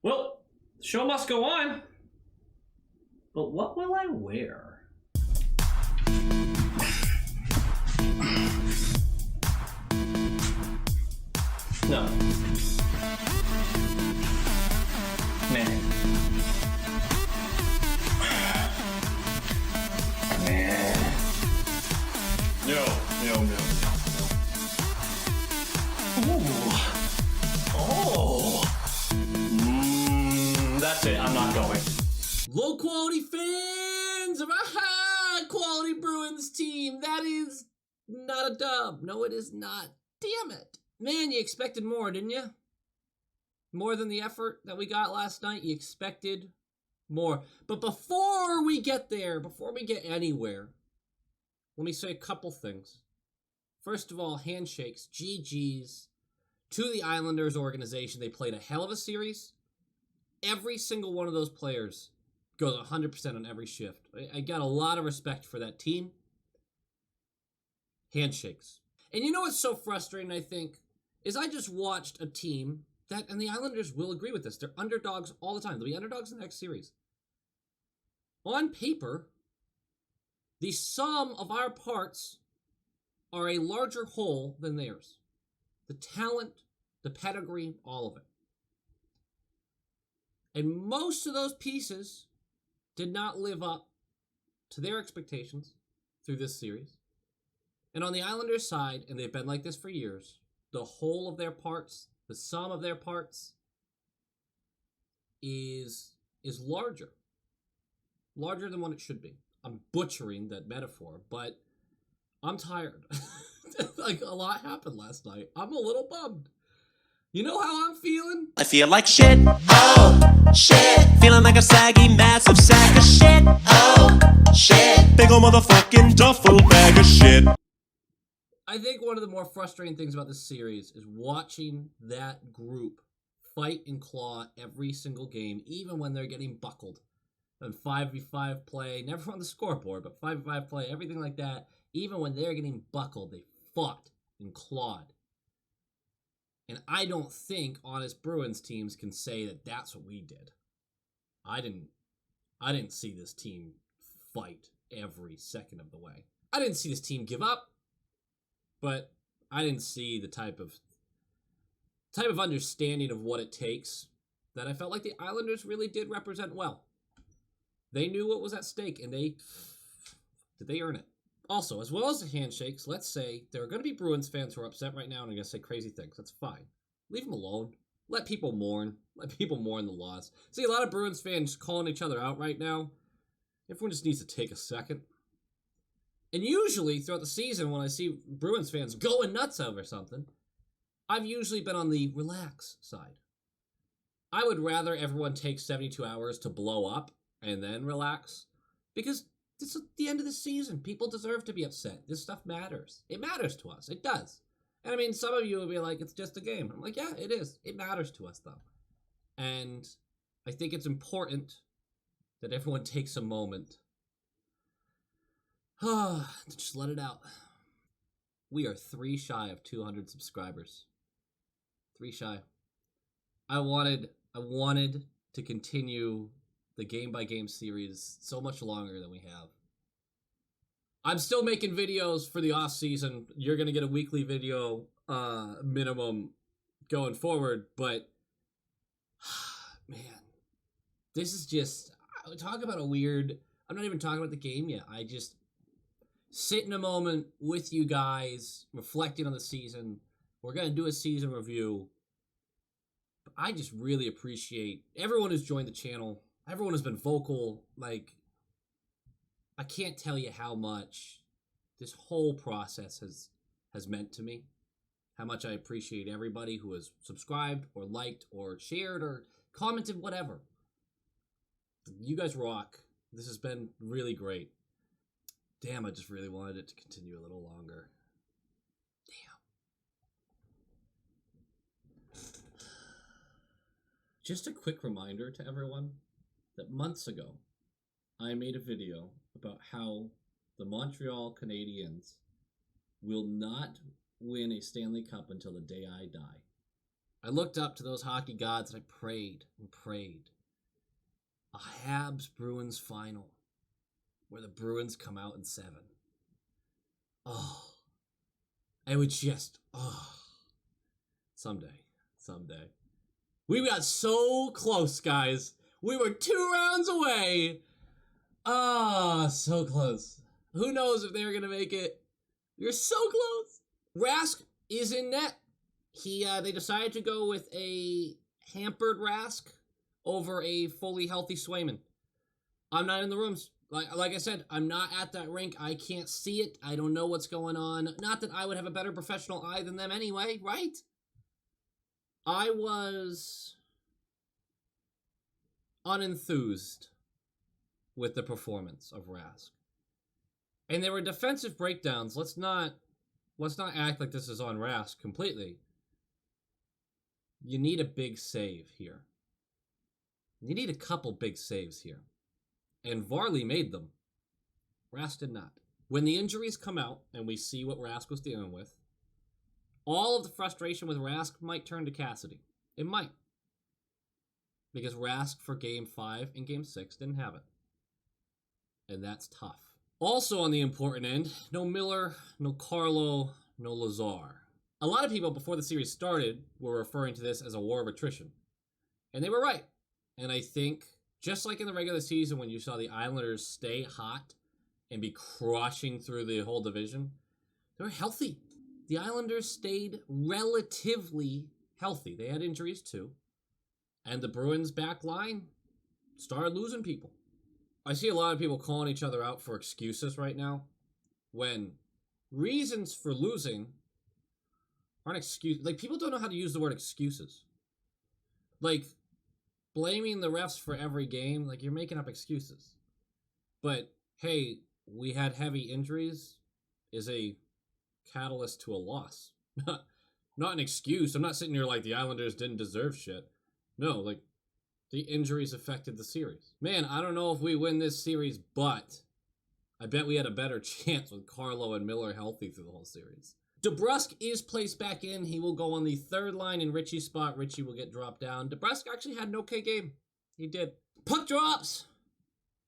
Well, the show must go on. But what will I wear? No. Man. Man. No. Ooh. Oh. That's it. I'm not going. Low quality fans of a high quality Bruins team. That is not a dub. No, it is not. Damn it. Man, you expected more, didn't you? More than the effort that we got last night. You expected more. But before we get there, before we get anywhere, let me say a couple things. First of all, handshakes, GG's to the Islanders organization. They played a hell of a series. Every single one of those players goes 100% on every shift. I got a lot of respect for that team. Handshakes. And you know what's so frustrating, I think, is I just watched a team that, and the Islanders will agree with this, they're underdogs all the time. They'll be underdogs in the next series. On paper, the sum of our parts are a larger whole than theirs. The talent, the pedigree, all of it. And most of those pieces did not live up to their expectations through this series. And on the Islanders' side, and they've been like this for years, the whole of their parts, the sum of their parts is larger. Larger than what it should be. I'm butchering that metaphor, but I'm tired. Like, a lot happened last night. I'm a little bummed. You know how I'm feeling? I feel like shit, oh, shit. Feeling like a saggy, massive sack of shit, oh, shit. Big ol' motherfucking duffel bag of shit. I think one of the more frustrating things about this series is watching that group fight and claw every single game, even when they're getting buckled. And 5v5 play, never on the scoreboard, but 5v5 play, everything like that. Even when they're getting buckled, they fought and clawed. And I don't think honest Bruins teams can say that that's what we did. I didn't see this team fight every second of the way. I didn't see this team give up, but I didn't see the type of understanding of what it takes that I felt like the Islanders really did represent well. They knew what was at stake, and did they earn it? Also, as well as the handshakes, let's say there are going to be Bruins fans who are upset right now and are going to say crazy things. That's fine. Leave them alone. Let people mourn. Let people mourn the loss. See, a lot of Bruins fans calling each other out right now. Everyone just needs to take a second. And usually, throughout the season, when I see Bruins fans going nuts over something, I've usually been on the relax side. I would rather everyone take 72 hours to blow up and then relax, because this is the end of the season. People deserve to be upset. This stuff matters. It matters to us. It does. And I mean, some of you will be like, it's just a game. I'm like, yeah, it is. It matters to us, though. And I think it's important that everyone takes a moment to just let it out. We are 3 shy of 200 subscribers. 3 shy. I wanted to continue the game-by-game series so much longer than we have. I'm still making videos for the off-season. You're going to get a weekly video minimum going forward, but man, this is just, talk about a weird, I'm not even talking about the game yet. I just sit in a moment with you guys, reflecting on the season. We're going to do a season review. But I just really appreciate everyone who's joined the channel. Everyone has been vocal. Like, I can't tell you how much this whole process has meant to me. How much I appreciate everybody who has subscribed or liked or shared or commented, whatever. You guys rock. This has been really great. Damn, I just really wanted it to continue a little longer. Damn. Just a quick reminder to everyone that months ago, I made a video about how the Montreal Canadiens will not win a Stanley Cup until the day I die. I looked up to those hockey gods and I prayed and prayed. A Habs Bruins final where the Bruins come out in 7. Oh, I would just, someday. We got so close, guys. We were 2 rounds away. So close. Who knows if they were going to make it? We were so close. Rask is in net. They decided to go with a hampered Rask over a fully healthy Swayman. I'm not in the rooms. Like I said, I'm not at that rink. I can't see it. I don't know what's going on. Not that I would have a better professional eye than them anyway, right? I was unenthused with the performance of Rask. And there were defensive breakdowns. Let's not act like this is on Rask completely. You need a big save here. You need a couple big saves here. And Varley made them. Rask did not. When the injuries come out and we see what Rask was dealing with, all of the frustration with Rask might turn to Cassidy. It might. Because Rask for Game 5 and Game 6 didn't have it. And that's tough. Also on the important end, no Miller, no Carlo, no Lazar. A lot of people before the series started were referring to this as a war of attrition. And they were right. And I think, just like in the regular season when you saw the Islanders stay hot and be crushing through the whole division, they were healthy. The Islanders stayed relatively healthy. They had injuries too. And the Bruins back line started losing people. I see a lot of people calling each other out for excuses right now, when reasons for losing aren't excuses. Like, people don't know how to use the word excuses. Like, blaming the refs for every game, like, you're making up excuses. But, hey, we had heavy injuries is a catalyst to a loss. Not an excuse. I'm not sitting here like the Islanders didn't deserve shit. No, like, the injuries affected the series. Man, I don't know if we win this series, but I bet we had a better chance with Carlo and Miller healthy through the whole series. DeBrusk is placed back in. He will go on the third line in Richie's spot. Richie will get dropped down. DeBrusk actually had an okay game. He did. Puck drops.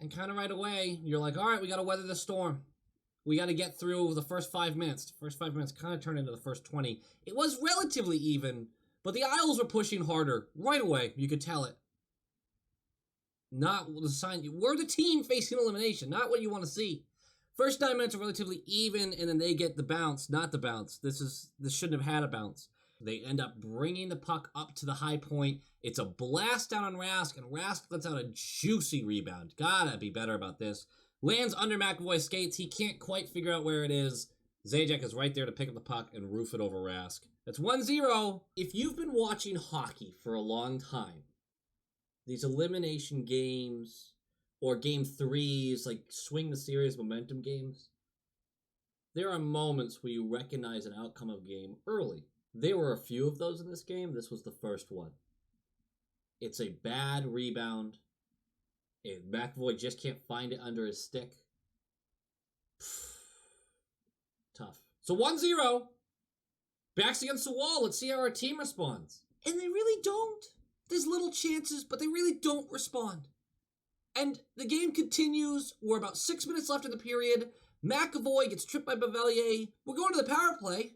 And kind of right away, you're like, all right, we got to weather the storm. We got to get through the first 5 minutes. The first 5 minutes kind of turned into the first 20. It was relatively even, but the Isles were pushing harder right away. You could tell it. Not the sign. We're the team facing elimination, not what you want to see. First 9 minutes are relatively even, and then they get the bounce. Not the bounce. This shouldn't have had a bounce. They end up bringing the puck up to the high point. It's a blast down on Rask, and Rask lets out a juicy rebound. Gotta be better about this. Lands under McAvoy's skates. He can't quite figure out where it is. Zajac is right there to pick up the puck and roof it over Rask. That's 1-0. If you've been watching hockey for a long time, these elimination games or game 3s, like swing the series momentum games, there are moments where you recognize an outcome of a game early. There were a few of those in this game. This was the first one. It's a bad rebound. And McAvoy just can't find it under his stick. Tough. So 1-0. Backs against the wall. Let's see how our team responds. And they really don't. There's little chances, but they really don't respond. And the game continues. We're about 6 minutes left in the period. McAvoy gets tripped by Bavelier. We're going to the power play.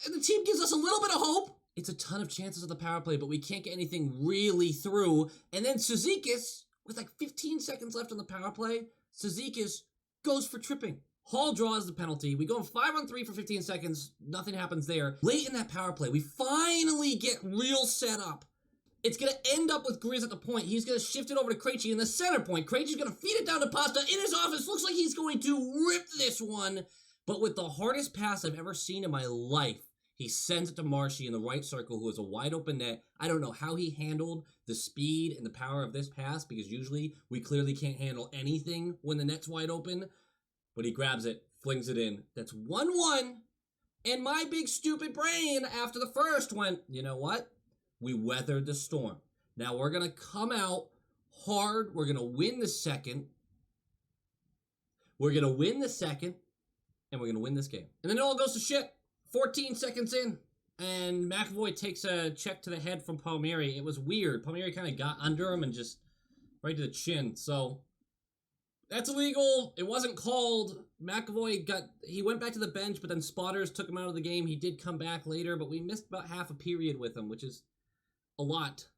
And the team gives us a little bit of hope. It's a ton of chances of the power play, but we can't get anything really through. And then Cizikas, with like 15 seconds left on the power play, Cizikas goes for tripping. Hall draws the penalty. We go 5-on-3 for 15 seconds. Nothing happens there. Late in that power play, we finally get real set up. It's going to end up with Grizz at the point. He's going to shift it over to Krejci in the center point. Krejci's going to feed it down to Pasta in his office. Looks like he's going to rip this one. But with the hardest pass I've ever seen in my life, he sends it to Marshy in the right circle, who is a wide open net. I don't know how he handled the speed and the power of this pass, because usually we clearly can't handle anything when the net's wide open. But he grabs it, flings it in. That's 1-1. And my big stupid brain after the first went, you know what? We weathered the storm. Now we're going to come out hard. We're going to win the second. We're going to win the second. And we're going to win this game. And then it all goes to shit. 14 seconds in. And McAvoy takes a check to the head from Palmieri. It was weird. Palmieri kind of got under him and just right to the chin. So that's illegal. It wasn't called. McAvoy he went back to the bench, but then spotters took him out of the game. He did come back later, but we missed about half a period with him, which is a lot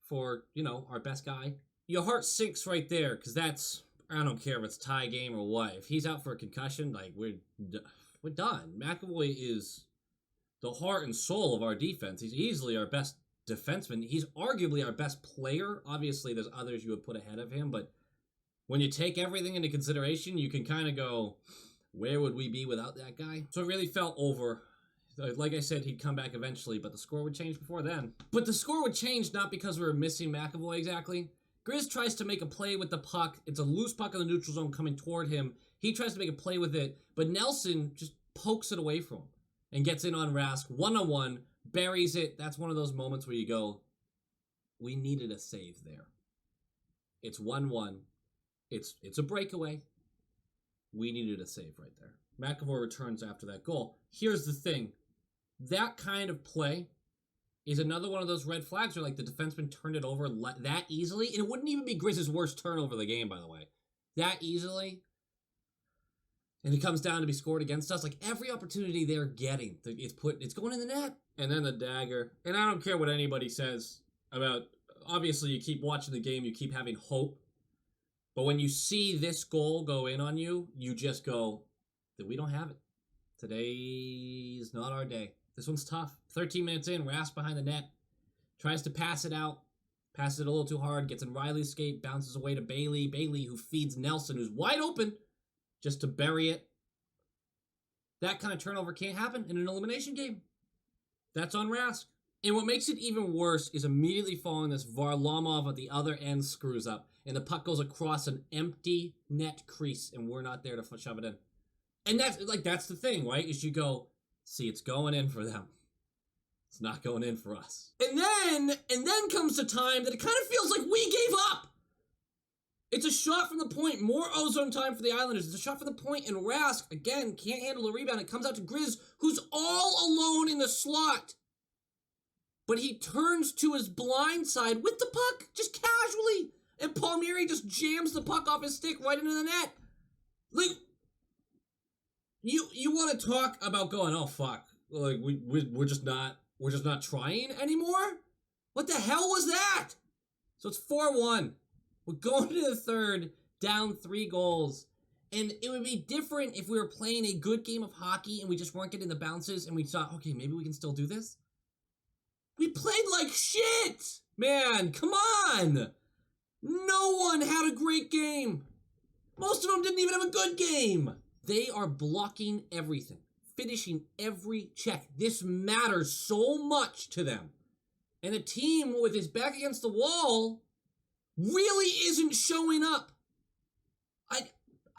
for, our best guy. Your heart sinks right there, because that's, I don't care if it's tie game or what. If he's out for a concussion, like, we're done. McAvoy is the heart and soul of our defense. He's easily our best defenseman. He's arguably our best player. Obviously, there's others you would put ahead of him, but when you take everything into consideration, you can kind of go, where would we be without that guy? So it really felt over. Like I said, he'd come back eventually, but the score would change before then. But the score would change not because we were missing McAvoy exactly. Grizz tries to make a play with the puck. It's a loose puck in the neutral zone coming toward him. He tries to make a play with it, but Nelson just pokes it away from him and gets in on Rask, one-on-one, buries it. That's one of those moments where you go, we needed a save there. It's 1-1. It's a breakaway. We needed a save right there. McAvoy returns after that goal. Here's the thing. That kind of play is another one of those red flags where, like, the defenseman turned it over that easily. And it wouldn't even be Grizz's worst turnover of the game, by the way. That easily. And it comes down to be scored against us. Like, every opportunity they're getting, it's going in the net. And then the dagger. And I don't care what anybody says about, obviously, you keep watching the game, you keep having hope. But when you see this goal go in on you, you just go, that we don't have it. Today is not our day. This one's tough. 13 minutes in, Rasks behind the net. Tries to pass it out. Passes it a little too hard. Gets in Riley's skate. Bounces away to Bailey. Bailey, who feeds Nelson, who's wide open, just to bury it. That kind of turnover can't happen in an elimination game. That's on Rasks. And what makes it even worse is immediately following this, Varlamov at the other end screws up. And the puck goes across an empty net crease, and we're not there to shove it in. And that's the thing, right? Is you go, see, it's going in for them. It's not going in for us. And then comes the time that it kind of feels like we gave up. It's a shot from the point. More ozone time for the Islanders. It's a shot from the point, and Rask, again, can't handle the rebound. It comes out to Grizz, who's all alone in the slot. But he turns to his blind side with the puck, just casually. And Palmieri just jams the puck off his stick right into the net. Like, you want to talk about going, oh fuck, like we're just not trying anymore? What the hell was that? So it's 4-1. We're going to the third, down 3 goals. And it would be different if we were playing a good game of hockey and we just weren't getting the bounces and we thought, okay, maybe we can still do this. We played like shit! Man, come on! No one had a great game. Most of them didn't even have a good game. They are blocking everything, finishing every check. This matters so much to them. And a team with his back against the wall really isn't showing up.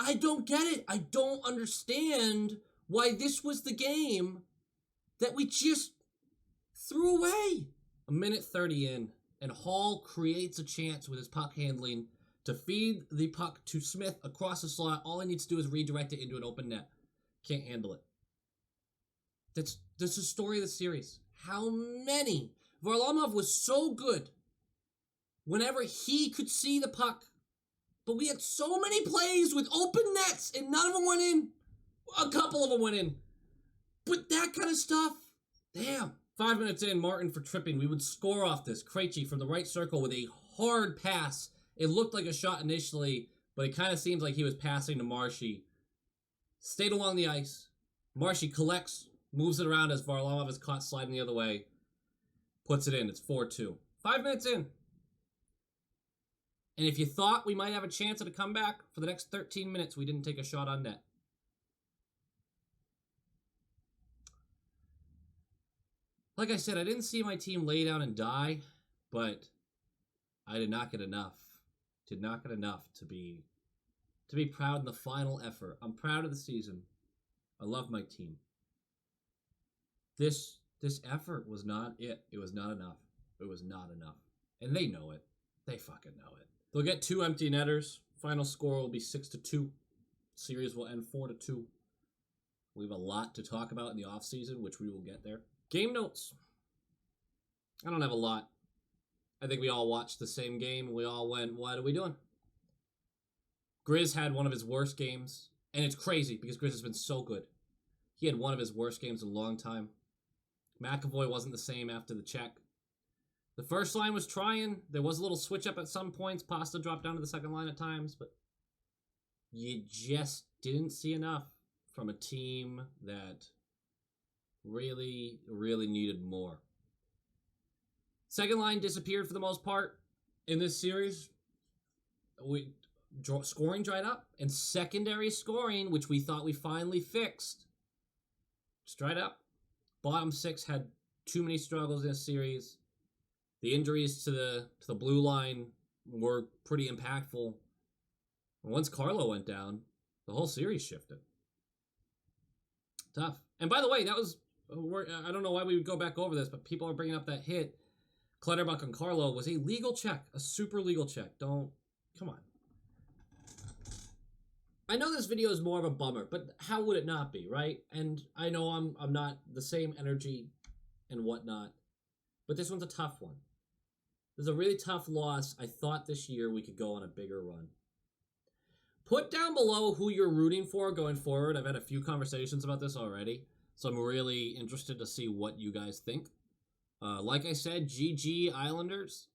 I don't get it. I don't understand why this was the game that we just threw away. 1:30 in, and Hall creates a chance with his puck handling to feed the puck to Smith across the slot. All he needs to do is redirect it into an open net. Can't handle it. That's the story of the series. How many? Varlamov was so good whenever he could see the puck. But we had so many plays with open nets and none of them went in. A couple of them went in. But that kind of stuff, damn. 5 minutes in, Martin for tripping. We would score off this. Krejci from the right circle with a hard pass. It looked like a shot initially, but it kind of seems like he was passing to Marshy. Stayed along the ice. Marshy collects, moves it around as Varlamov is caught sliding the other way. Puts it in. It's 4-2. 5 minutes in. And if you thought we might have a chance at a comeback, for the next 13 minutes, we didn't take a shot on net. Like I said, I didn't see my team lay down and die, but I did not get enough. Did not get enough to be proud in the final effort. I'm proud of the season. I love my team. This effort was not it. It was not enough. It was not enough. And they know it. They fucking know it. They'll get 2 empty netters. Final score will be 6-2. Series will end 4-2. We have a lot to talk about in the offseason, which we will get there. Game notes. I don't have a lot. I think we all watched the same game and we all went, what are we doing? Grizz had one of his worst games. And it's crazy because Grizz has been so good. He had one of his worst games in a long time. McAvoy wasn't the same after the check. The first line was trying. There was a little switch up at some points. Pasta dropped down to the second line at times, but you just didn't see enough from a team that really, really needed more. Second line disappeared for the most part in this series. Scoring dried up, and secondary scoring, which we thought we finally fixed, just dried up. Bottom six had too many struggles in this series. The injuries to the blue line were pretty impactful. And once Carlo went down, the whole series shifted. Tough. And by the way, that was, I don't know why we would go back over this, but people are bringing up that hit. Clutterbuck on Carlo was a legal check, a super legal check. Come on. I know this video is more of a bummer, but how would it not be, right? And I know I'm not the same energy and whatnot, but this one's a tough one. This is a really tough loss. I thought this year we could go on a bigger run. Put down below who you're rooting for going forward. I've had a few conversations about this already, so I'm really interested to see what you guys think. Like I said, GG Islanders.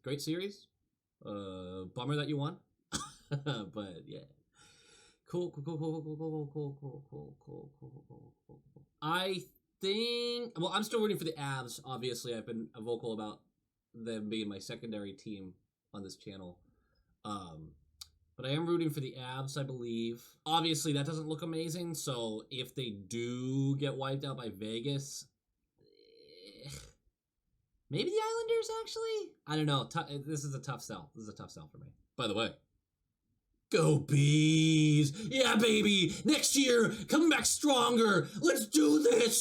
Great series. Bummer that you won. But yeah. Cool. I think, well, I'm still rooting for the Avs. Obviously, I've been vocal about them being my secondary team on this channel. But I am rooting for the Avs, I believe. Obviously, that doesn't look amazing, so if they do get wiped out by Vegas, maybe the Islanders, actually? I don't know. This is a tough sell. This is a tough sell for me. By the way, go Bees! Yeah, baby! Next year, coming back stronger! Let's do this!